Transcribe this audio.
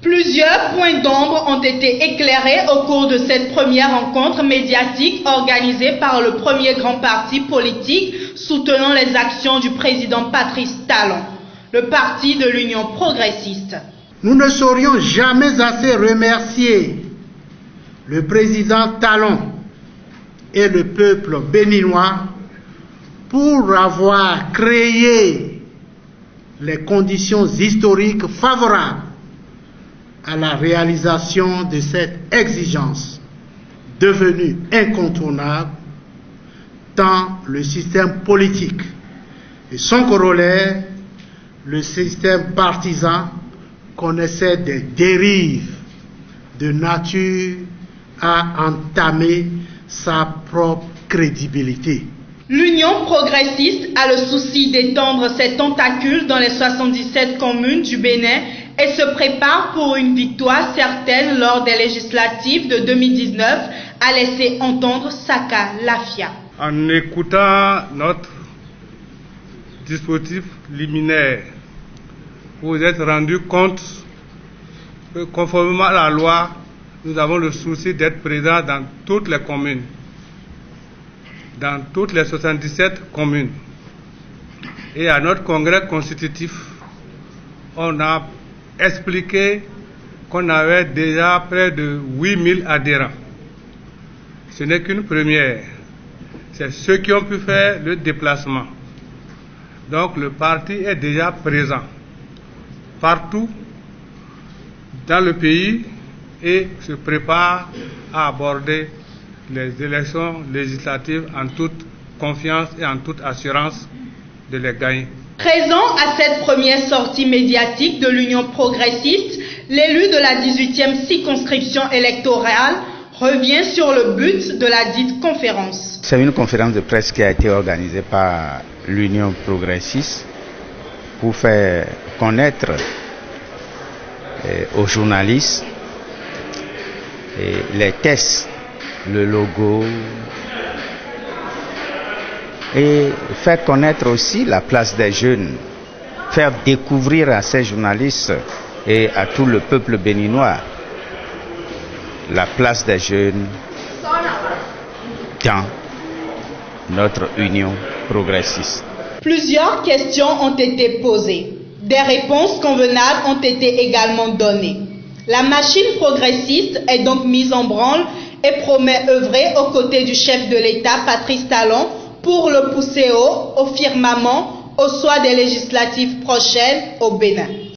Plusieurs points d'ombre ont été éclairés au cours de cette première rencontre médiatique organisée par le premier grand parti politique soutenant les actions du président Patrice Talon, le parti de l'Union progressiste. Nous ne saurions jamais assez remercier le président Talon et le peuple béninois pour avoir créé les conditions historiques favorables à la réalisation de cette exigence devenue incontournable, tant le système politique et son corollaire, le système partisan, connaissait des dérives de nature à entamer sa propre crédibilité. L'Union progressiste a le souci d'étendre ses tentacules dans les 77 communes du Bénin et se prépare pour une victoire certaine lors des législatives de 2019, a laissé entendre Saka Lafia. En écoutant notre dispositif liminaire, vous vous êtes rendu compte que conformément à la loi, nous avons le souci d'être présents dans toutes les communes, dans toutes les 77 communes. Et à notre congrès constitutif, on a expliqué qu'on avait déjà près de 8000 adhérents. Ce n'est qu'une première. C'est ceux qui ont pu faire le déplacement. Donc le parti est déjà présent partout dans le pays et se prépare à aborder les élections législatives en toute confiance et en toute assurance de les gagner. Présent à cette première sortie médiatique de l'Union progressiste, l'élu de la 18e circonscription électorale revient sur le but de la dite conférence. C'est une conférence de presse qui a été organisée par l'Union progressiste pour faire connaître aux journalistes les tests, le logo, et faire connaître aussi la place des jeunes, faire découvrir à ces journalistes et à tout le peuple béninois la place des jeunes dans notre union progressiste. Plusieurs questions ont été posées. Des réponses convenables ont été également données. La machine progressiste est donc mise en branle et promet œuvrer aux côtés du chef de l'État, Patrice Talon, pour le pousser au firmament au soir des législatives prochaines au Bénin.